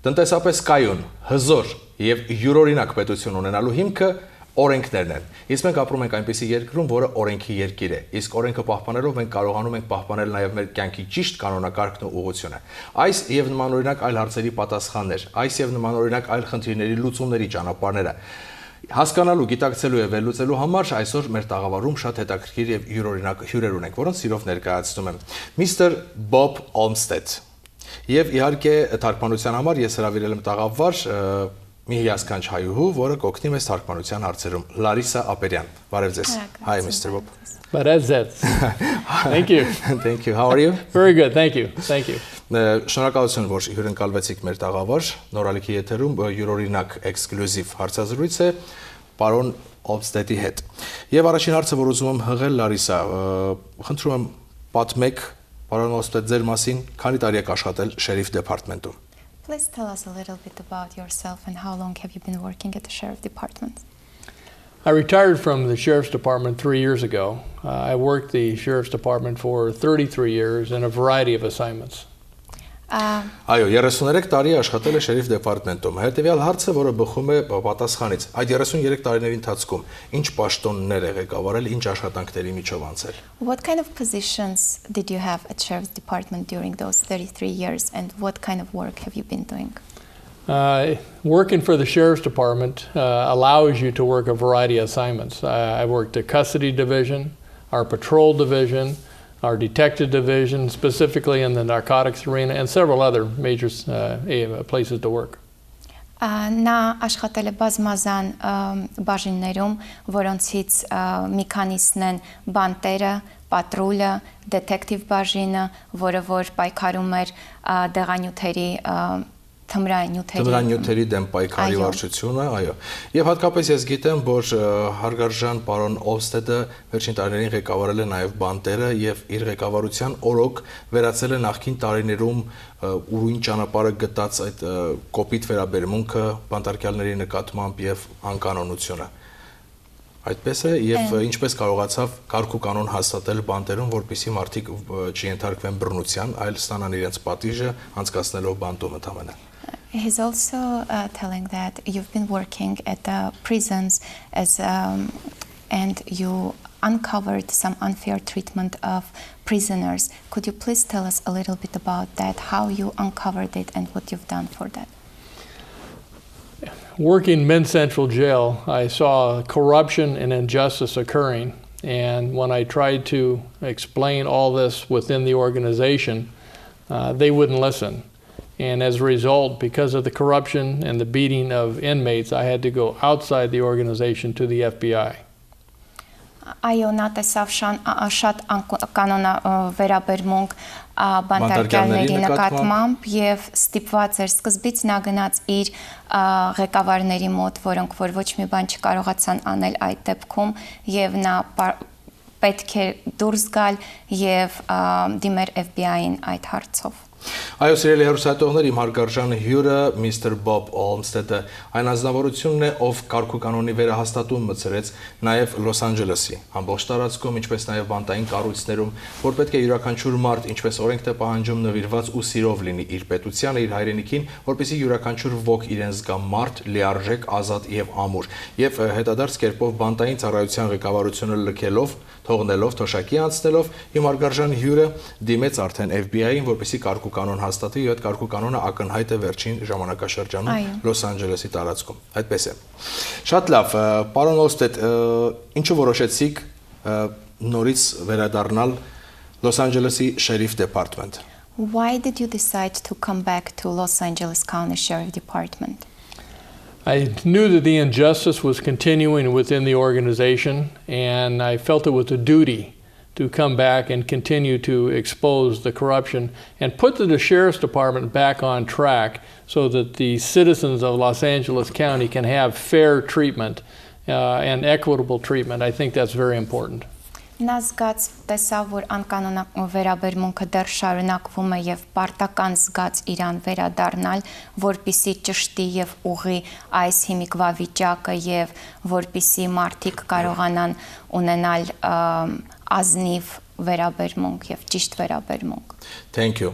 Տնտեսապես կայուն, հզոր եւ յուրօրինակ պետություն ունենալու հիմքը օրենքներն են։ Իսկ մենք ապրում ենք այնպիսի երկրում, որը օրենքի երկիր է։ Իսկ օրենքը պահպանելով մենք կարողանում ենք պահպանել նաեւ մեր կյանքի ճիշտ կանոնակարգն ու ուղղությունը։ Այս եւ նմանօրինակ այլ հարցերի պատասխաններ, այս եւ նմանօրինակ այլ խնդիրների լուծումների ճանապարհները հասկանալու, գիտակցելու եւ վերլուծելու համար այսօր մեր տաղավարում շատ հետաքրքիր եւ յուրօրինակ հյուրեր ունենք, որոնց սիրով ներկայացնում եմ Mr. Bob Olmsted։ Եւ իհարկե թարգմանության համար ես հրավիրել եմ տաղավար մի հիասքանչ հայուհու, որը կօգնի մեզ թարգմանության հարցերում, Larisa Aperian։ Բարև ձեզ։ Hi Mr. Bob. Բարև ձեզ. Thank you. Thank you. How are you? Very good. Thank you. Thank you. Շնորհակալություն, որ հյուրընկալվեցիք մեր տաղավար։ Նորալիքի եթերում յուրօրինակ էքսկլյուզիվ հարցազրույց է պարոն Olmsted-ի հետ։ Եվ առաջին հարցը, որ ուզում եմ հղել Larisa, խնդրում եմ պատմեք պարոն Olmsted ձեր մասին, քանի տարի եք աշխատել Sheriff Department-ում։ Please tell us a little bit about yourself and how long have you been working at the Sheriff Department? I retired from the Sheriff's Department 3 years ago. I worked the Sheriff's Department for 33 years in a variety of assignments. Այո, 33 տարի աշխատել է Sheriff Department-ում։ Հետևյալ հարցը, որը բխում է պատասխանից, այդ 33 տարիների ընթացքում ինչ պաշտոններ եք ղեկավարել, ինչ աշխատանքների միջով անցել։ What kind of positions did you have at Sheriff's Department during those 33 years and what kind of work have you been doing? Working for the Sheriff's Department allows you to work a variety of assignments. I worked the Custody Division, our Patrol Division, our Detective Division, specifically in the narcotics arena, and several other major places to work. Նա աշխատել է բազմազան բաժիններում, որոնցից մի քանիսն են բանտերը, պատրուլը, դետեկտիվ բաժինը, որը որ պայքարում էր դեղանյութերի Թմրանյութերի դեմ պայքարի վարչությունը, այո։ Եվ հատկապես ես գիտեմ, որ հարգարժան պարոն Olmsted-ը վերջին տարիներին ղեկավարել է նաև բանտերը եւ իր ղեկավարության օրոք վերացել է նախկին տարիներում ուրույն ճանապարհը գտած այդ կոպիտ վերաբերմունքը բանտարկյալների նկատմամբ եւ անկանոնությունը։ Այդպես է եւ ինչպես կարողացավ կարգ ու կանոն հաստատել բանտերում, որպեսզի մարդիկ չենթարկվեն բռնության, այլ ստանան իրենց պատիժը անցկացնելով բանտում ընդամենը։ He's also telling that you've been working at the prisons and you uncovered some unfair treatment of prisoners. Could you please tell us a little bit about that, how you uncovered it and what you've done for that? Working Men's Central Jail, I saw corruption and injustice occurring, and when I tried to explain all this within the organization, they wouldn't listen. And as a result, because of the corruption and the beating of inmates, I had to go outside the organization to the FBI. Այո, նա տեսավ շատ կանոնա վերաբերմունք բանտարկյալների նկատմամբ եւ ստիպված էր սկզբից նա գնաց իր ղեկավարների մոտ, որոնք որ ոչ մի բան չկարողացան անել այդ դեպքում եւ նա պետք է դուրս գալ եւ դիմեր FBI-ին այդ հարցով։ Այո, սիրելի հեռուստատողներ, իմ հարգարժան հյուրը Mr. Bob Olmsted-ը այն ազնվորությունն է, ով կարգ ու կանոնի վերահաստատում մտցրեց նաև Լոս Անջելեսի ամբողջ տարածքում, ինչպես նաև բանտային կառույցներում, որ պետք է յուրաքանչյուր մարդ, ինչպես օրենքն է պահանջում, նվիրված ու սիրով լինի իր պետությանը, իր հայրենիքին, որպեսզի յուրաքանչյուր ոք իրեն զգա մարդ, լիարժեք, ազատ եւ ամուր։ Եվ հետադարձ կերպով բանտային ծառայության ղեկավարությունը լքելով, թողնելով, թոշակի անցնելով, իմ հարգարժան հյուրը դիմեց արդեն FBI-ին, որպեսզի կարգ ու կանոն հաստատի եւ այդ կարգ ու կանոնը ակնհայտ է վերջին ժամանակաշրջանում Լոս Անջելեսի տարածքում։ Այդպես է։ Շատ լավ, պարոն Olmsted, ինչու որոշեցիք նորից վերադառնալ Լոս Անջելեսի Sheriff Department? Why did you decide to come back to Los Angeles County Sheriff Department? I knew that the injustice was continuing within the organization, and I felt it was a duty to come back and continue to expose the corruption and put the Sheriff's Department back on track so that the citizens of Los Angeles County can have fair treatment and equitable treatment. I think that's very important. Նա զգաց տեսավ, որ անկանոն վերաբերմունքը դեռ շարունակվում է եւ պարտական զգաց իրան վերադառնալ, որպիսի ճշտի եւ ուղի այս հիմիկվա վիճակը եւ որպիսի մարդիկ կարողանան ունենալ ազնիվ վերաբերմունք եւ ճիշտ վերաբերմունք։ Thank you.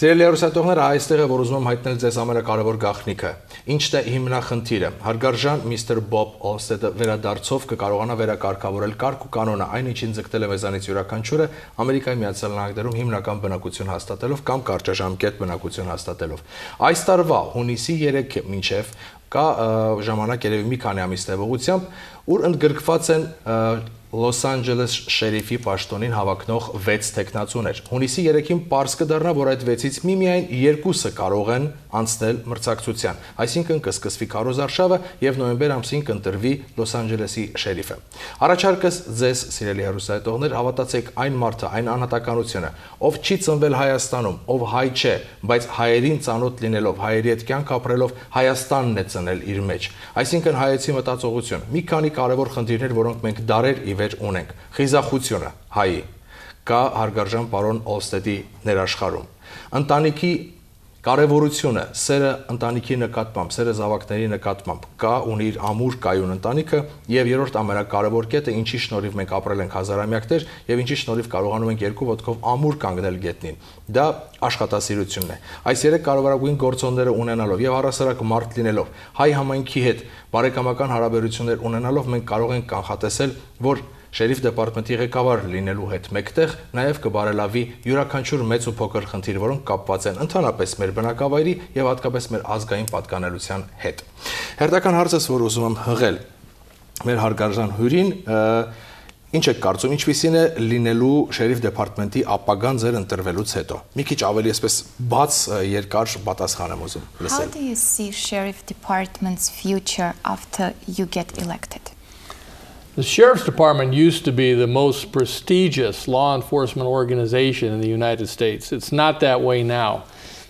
Սիրելի հեռուստատողներ, այստեղ է որ ուզում եմ հայտնել ձեզ ամենակարևոր գաղտնիքը։ Ինչն է հիմնախնդիրը։ Հարգարժան Mr. Bob Olmsted-ը վերադարձով կկարողանա վերակարգավորել կարգ ու կանոնը, այն ինչին ձգտել է մեզանից յուրաքանչյուրը Ամերիկայի Միացյալ Նահանգներում հիմնական բնակություն հաստատելով կամ կարճաժամկետ բնակություն հաստատելով։ Այս տարվա հունիսի 3-ը մինչև կա ժամանակ երևի մի քանի ամիս տևողությամբ, ուր ընդգրկված են Լոս Անջելես շերիֆի պաշտոնին հավակնող 6 տեխնացուներ։ Հունիսի 3-ին պարզ կդառնա, որ այդ 6-ից միմիայն 2-ը կարող են անցնել մրցակցության, այսինքն կսկսվի քարոզարշավը եւ նոյեմբեր ամսին կընտրվի Լոս Անջելեսի շերիֆը։ Առաջարկս ձեզ, սիրելի հեռուստատողներ, հավատացեք այն մարդը, այն անհատականությունը, ով չի ծնվել Հայաստանում, ով հայ չէ, բայց հայերին ծանոթ լինելով, հայերի հետ կյանք ապրելով Հայաստանն է ծնել իր մեջ։ Այսինքն հայեցի մտածողություն։ Մի քանի կարևոր խնդիրներ, որոնք մենք դարեր ի վեր ունենք։ Խիզախությունը հայի կա հարգարժան պարոն Olmsted-ի ներաշխարհում։ Ընտանիքի կարևորությունը, սերը ընտանիքի նկատմամբ, սերը զավակների նկատմամբ կա ունի իր ամուր կայուն ընտանիքը եւ երրորդ ամենակարևոր կետը, ինչի շնորհիվ մենք ապրել ենք հազարամյակներ եւ ինչի շնորհիվ կարողանում ենք երկու ոտքով ամուր կանգնել գետնին։ Դա աշխատասիրությունն է։ Այս երեք կարևորագույն գործոնները ունենալով եւ առասարակ մարդ լինելով, հայ համայնքի հետ բարեկամական հարաբերություններ ունենալով մենք կարող ենք կանխատեսել, որ Շերիֆ դեպարտամենտի ղեկավար լինելու հետ մեկտեղ նաև կբարելավի յուրաքանչյուր մեծ ու փոքր խնդիր, որոնք կապված են ընդհանրապես մեր բնակավայրի եւ հատկապես մեր ազգային պատկանելության հետ։ Հերթական հարցս, որ ուզում եմ հղել մեր հարգարժան հյուրին, ինչ եք կարծում, ինչպիսին է լինելու շերիֆ դեպարտամենտի ապագան ձեր ընտրվելուց հետո։ Մի քիչ ավելի այսպես բաց երկար պատասխան եմ ուզում լսել։ How do you see Sheriff Department's future after you get elected? The Sheriff's Department used to be the most prestigious law enforcement organization in the United States. It's not that way now.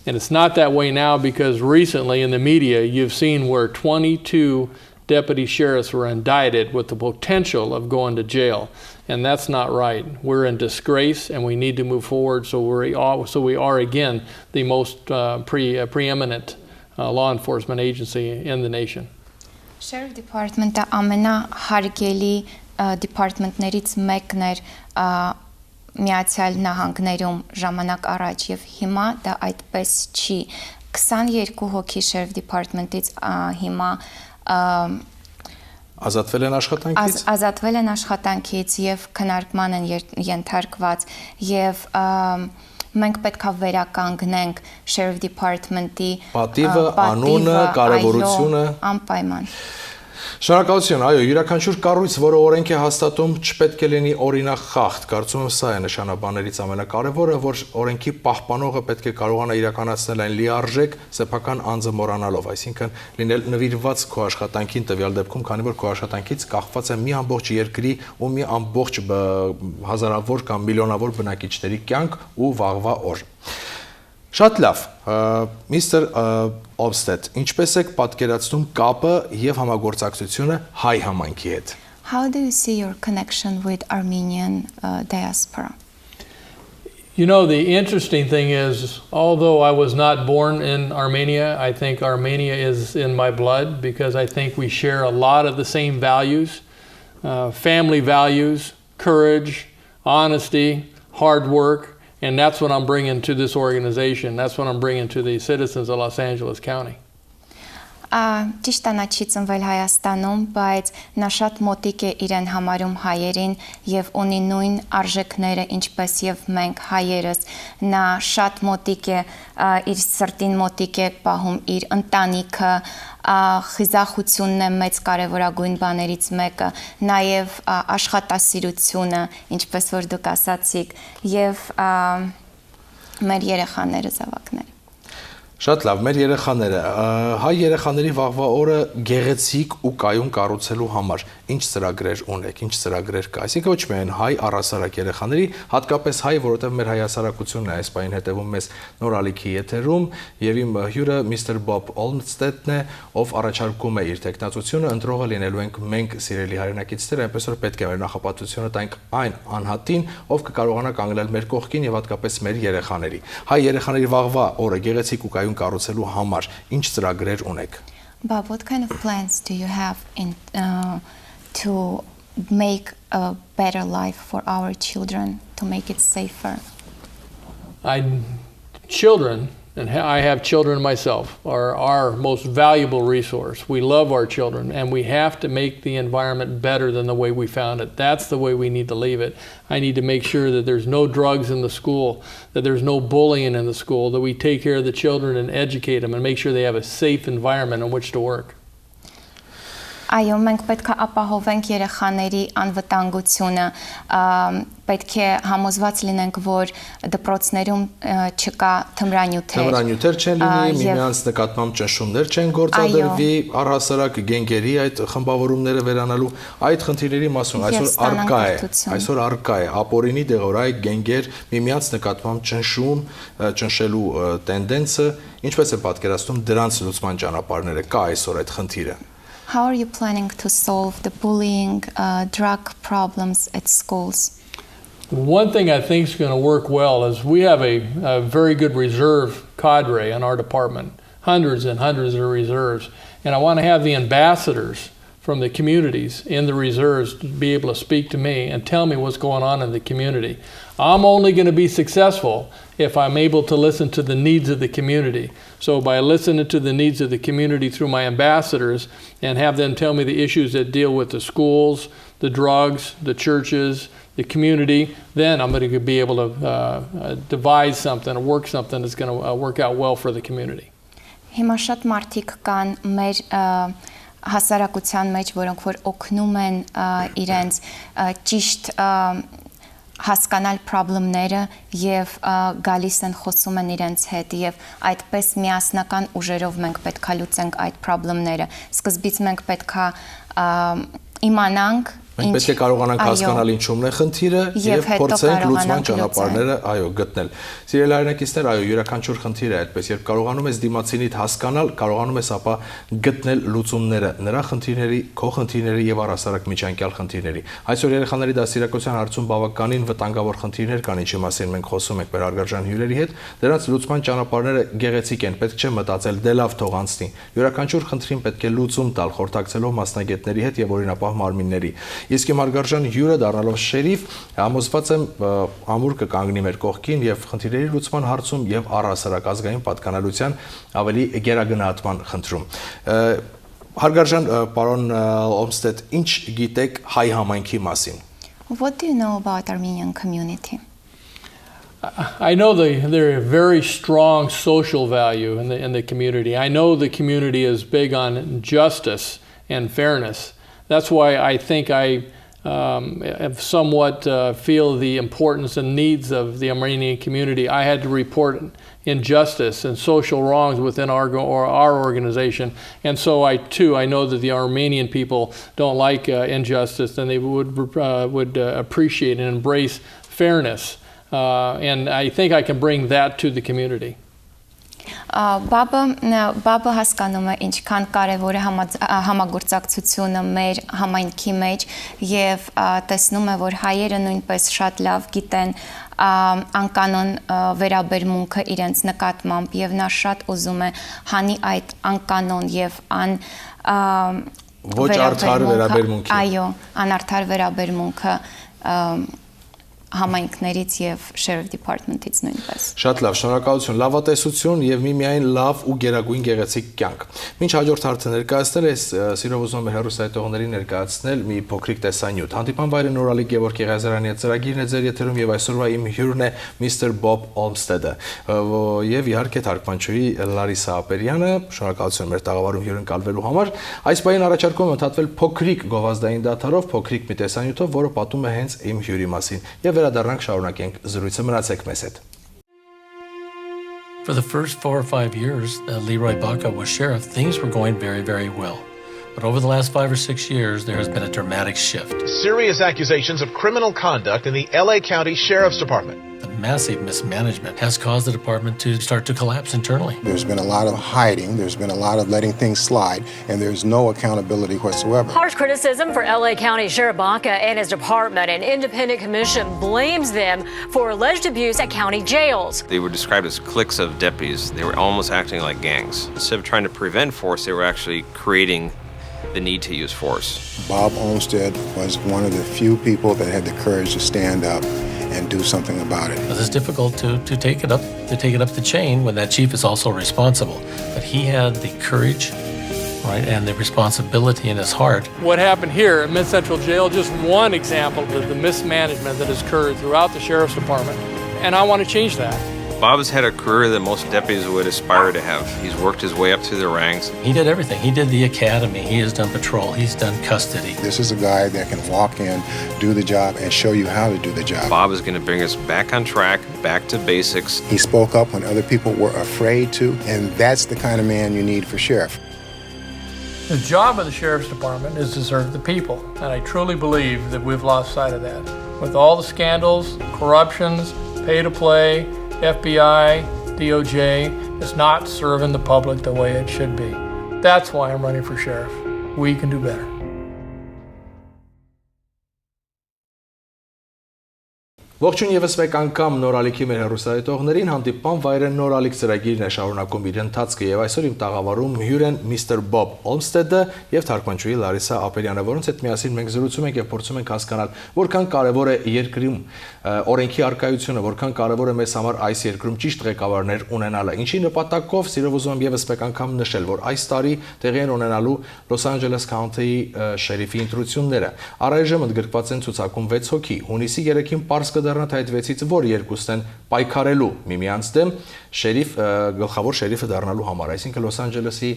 And it's not that way now because recently in the media you've seen where 22 deputy sheriffs were indicted with the potential of going to jail. And that's not right. We're in disgrace and we need to move forward so we are again the most preeminent law enforcement agency in the nation. Sheriff Department-ը ամենահարգելի department-ներից մեկն էր Միացյալ Նահանգներում ժամանակ առաջ եւ հիմա դա այդպես չի 22 հոգի Sheriff Department-ից հիմա ազատվել են աշխատանքից ազատվել են աշխատանքից եւ քննարկման են ենթարկված եւ մենք պետք է վերականգնենք Sheriff Department-ի պատիվը, անունը, կարևորությունը անպայման։ Շնորհակալություն, այո, յուրաքանչյուր կառույց, որը օրենք է հաստատում, չպետք է լինի օրինախախտ։ Կարծում եմ սա է նշանաբաններից ամենակարևորը, որ օրենքի պահպանողը պետք է կարողանա իրականացնել այն լիարժեք սեփական անձը մոռանալով, այսինքն լինել նվիրված քո աշխատանքին տվյալ դեպքում, քանի որ քո աշխատանքից կախված է մի ամբողջ երկրի ու մի ամբողջ հազարավոր կամ միլիոնավոր բնակիչների կյանք ու վաղվա օր։ Շատ լավ, Mr. Olmsted, ինչպես եք պատկերացնում կապը եւ համագործակցությունը հայ համայնքի հետ? How do you see your connection with Armenian diaspora? You know, the interesting thing is, although I was not born in Armenia, I think Armenia is in my blood because I think we share a lot of the same values, family values, courage, honesty, hard work. And that's what I'm bringing to this organization. That's what I'm bringing to the citizens of Los Angeles County. Ճիշտ է, նա չի ծնվել Հայաստանում, բայց նա շատ մոտիկ է իրեն համարում հայերին եւ ունի նույն արժեքները, ինչպես եւ մենք հայերս։ Նա շատ մոտիկ է, իր սրտին մոտիկ է պահում իր ընտանիքը, խիզախությունն է մեծ կարևորագույն բաներից մեկը, նաեւ աշխատասիրությունը, ինչպես որ դուք ասացիք, եւ մեր երեխաները, զավակները։ Շատ լավ, մեր երեխաները, հայ երեխաների վաղվա օրը գեղեցիկ ու կայուն կառուցելու համար ինչ ծրագրեր ունեք, ինչ ծրագրեր կա։ Այսինքն ոչ միայն հայ առասարակ երեխաների, հատկապես հայ, որովհետև մեր հայասարակությունն է այս պահին հետևում մեզ նոր ալիքի եթերում, եւ իմ հյուրը Mr. Bob Olmsted-ն է, ով առաջարկում է իր տեխնացությունը, ընտրողը լինելու ենք մենք սիրելի հայրենակիցներ, այնպես որ պետք է մեր նախապատվությունը տանք այն անհատին, ով կկարողանա կանգնել մեր կողքին եւ հատկապես մեր երեխաների։ Հայ երեխաների վաղվա օրը գեղեցիկ ու կայուն կառուցելու համար ինչ ծրագրեր ունեք? But what kind of plans do you have to make a better life for our children, to make it safer? Children, and I have children myself, are our most valuable resource. We love our children, and we have to make the environment better than the way we found it. That's the way we need to leave it. I need to make sure that there's no drugs in the school, that there's no bullying in the school, that we take care of the children and educate them and make sure they have a safe environment in which to work. Այո, մենք պետք է ապահովենք երեխաների անվտանգությունը, պետք է համոզված լինենք, որ դպրոցներում չկա թմրանյութեր։ Թմրանյութեր չեն լինի, միմյանց նկատմամբ ճնշումներ չեն գործադրվի, առհասարակ գենգերի այդ խմբավորումները վերանալու, այդ խնդիրների մասում այսօր արկա է, ապօրինի դեղորայք գենգեր միմյանց նկատմամբ ճնշելու տենդենսը, ինչպես է պատկերացնում դրանց լուծման ճանապարհները, կա այսօր այդ խնդիրը։ How are you planning to solve the bullying, drug problems at schools? One thing I think is going to work well is we have a very good reserve cadre in our department, hundreds and hundreds of reserves, and I want to have the ambassadors from the communities in the reserves to be able to speak to me and tell me what's going on in the community. I'm only going to be successful if I'm able to listen to the needs of the community. So by listening to the needs of the community through my ambassadors and have them tell me the issues that deal with the schools, the drugs, the churches, the community, then I'm going to be able to devise something or work something that's going to work out well for the community. Հիմա շատ մարդիկ կան մեր հասարակության մեջ, որոնք որ օգնում են իրենց ճիշտ հասկանալ խնդիրները եւ գալիս են խոսում են իրենց հետ եւ այդպես միասնական ուժերով մենք պետքա լուծենք այդ խնդիրները։ Սկզբից մենք պետքա իմանանք Մենք պետք է կարողանանք հասկանալ ինչումն է խնդիրը եւ փորձենք լուծման ճանապարհները գտնել։ Սիրելի հայրենակիցներ, յուրաքանչյուր խնդիր է այդպես, երբ կարողանում ես դիմացինիդ հասկանալ, կարողանում ես ապա գտնել լուծումները նրա խնդիրների, քո խնդիրների եւ առհասարակ միջանկյալ խնդիրների։ Այսօր երեխաների դաստիարակության հարցում բավականին վտանգավոր խնդիրներ կան, ինչի մասին մենք խոսում ենք մեր հարգարժան հյուրերի հետ, դրանց լուծման ճանապարհները գեղեցիկ են, պետք չէ մտածել դե լավ թող անցնի։ Յուրաքանչյուր խնդրին պետք է լուծում տալ, խորհրդակցելով մասնագետների հետ եւ օրինապահ մարմինների։ Իսկ իմ հարգարժան հյուրը դառնալով շերիֆ, համոզված եմ ամուր կկանգնի մեր կողքին եւ խնդիրների լուծման հարցում եւ առհասարակ ազգային պատկանելության ավելի գերագնահատման խնդրում։ Հարգարժան պարոն Olmsted, ինչ գիտեք հայ համայնքի մասին? What do you know about Armenian community? I know they're a very strong social value in the community. I know the community is big on justice and fairness. That's why I think I have somewhat feel the importance and needs of the Armenian community. I had to report injustice and social wrongs within our organization, and so I know that the Armenian people don't like injustice, and they would appreciate and embrace fairness, and I think I can bring that to the community. Բաբը հասկանում է ինչքան կարևոր է համագործակցությունը մեր համայնքի մեջ եւ տեսնում է, որ հայերը նույնպես շատ լավ գիտեն անկանոն վերաբերմունքը իրենց նկատմամբ եւ նա շատ ուզում է հանի այդ անկանոն եւ ոչ արդար վերաբերմունքի։ Այո, անարդար վերաբերմունքը համայնքներից եւ Sheriff Department-ից նույնպես։ Շատ լավ, շնորհակալություն, լավատեսություն եւ միմիայն լավ ու գերագույն գեղեցիկ կյանք։ Մինչ հաջորդ հարցը ներկայացնել ես, սիրով ուզում եմ հեռուստայտողներին ներկայացնել մի փոքրիկ տեսանյութ։ Հանդիպան վայրը Նորալի Գևորգ Եղիազարյանի ծրագիրն է ձեր եթերում եւ այսօրվա իմ հյուրն է Mr. Bob Olmsted-ը։ Եվ իհարկե թարգմանչուհի Larisa Aperian-ը, շնորհակալություն մեր տաղավարում հյուրընկալվելու համար։ Այս պահին առաջարկում եմ ընդհատվել փոքրիկ գովազդային դաթարով, փոքրիկ մի տեսանյութով, որը պատում է հենց իմ հյուրի մասին։ Եվ վերադառնանք շարունակենք զրույցը, մնացեք մեզ հետ։ For the first 4 or 5 years that Leroy Baca was sheriff, things were going very, very well. But over the last 5 or 6 years, there has been a dramatic shift. Serious accusations of criminal conduct in the LA County Sheriff's Department. The massive mismanagement has caused the department to start to collapse internally. There's been a lot of hiding, there's been a lot of letting things slide, and there's no accountability whatsoever. Harsh criticism for LA County Sheriff Baca and his department. An independent commission blames them for alleged abuse at county jails. They were described as cliques of deputies. They were almost acting like gangs. Instead of trying to prevent force, they were actually creating the need to use force. Bob Olmsted was one of the few people that had the courage to stand up and do something about it. It's difficult to take it up the chain when that chief is also responsible. But he had the courage, right, and the responsibility in his heart. What happened here at Mid Central Jail, just one example of the mismanagement that has occurred throughout the Sheriff's Department, and I want to change that. Bob has had a career that most deputies would aspire to have. He's worked his way up through the ranks. He did everything. He did the academy. He has done patrol. He's done custody. This is a guy that can walk in, do the job, and show you how to do the job. Bob is going to bring us back on track, back to basics. He spoke up when other people were afraid to, and that's the kind of man you need for sheriff. The job of the Sheriff's Department is to serve the people, and I truly believe that we've lost sight of that. With all the scandals, corruptions, pay to play, FBI, DOJ, it's not serving the public the way it should be. That's why I'm running for sheriff. We can do better. Ողջույն եւս մեկ անգամ նորալիքի մեր հեռուստադիտողներին հանդիպման վայրը նորալիք ծրագիրն է շարունակում իր ընթացքը եւ այսօր իմ տաղավարում հյուր են Mr. Bob Olmsted-ը եւ թարգմանչուհի Larisa Aperian-ը, որոնց հետ միասին մենք զրուցում ենք եւ փորձում ենք հասկանալ որքան կարեւոր է երկրում օրենքի առկայությունը, որքան կարեւոր է մեզ համար այս երկրում ճիշտ ղեկավարներ ունենալը։ Ինչի նպատակով սիրով ուզում եմ եւս մեկ անգամ նշել, որ այս տարի տեղի են ունենալու Los Angeles County շերիֆի ընտրությունները։ Առայժմ ընդգրկված են ցուցակում 6 հոգի։ Հունիսի 3-ին պարզ կդառնա այդ 6-ից որ երկուսն են պայքարելու միմյանց դեմ շերիֆ գլխավոր շերիֆը դառնալու համար, այսինքն Los Angeles-ի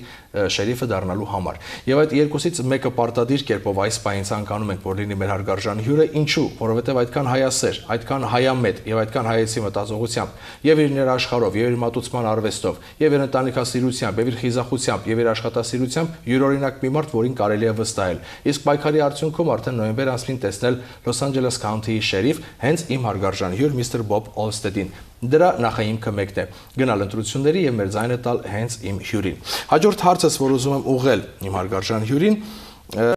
շերիֆը դառնալու համար։ Եվ այդ երկուսից մեկը պարտադիր կերպով այս պահին ցանկանում ենք որ լինի մեր հարգարժան հյուրը, ինչու, որովհետև այդքան հայասեր, այդքան հայամետ եւ այդքան հայեցի մտածողությամբ եւ իր ներաշխարհով եւ իր մատուցման արվեստով եւ իր ընտանիքասիրությամբ եւ իր խիզախությամբ եւ իր աշխատասիրությամբ յուրօրինակ մի մարդ, որին կարելի է վստահել։ Իսկ պայքարի արդյունքում արդեն նոյեմբեր ամսին տեսնել Los Angeles County-ի շերիֆ հենց իմ հարգարժան հյուր Mr. Bob Olmsted-ին։ Դրա նախահիմքը մեկն է՝ գնալ ընտրությունների եւ մեր ձայնը տալ հենց իմ հյուրին։ Հաջորդ հարցս, որ ուզում եմ ուղղել իմ հարգարժան հյուրին,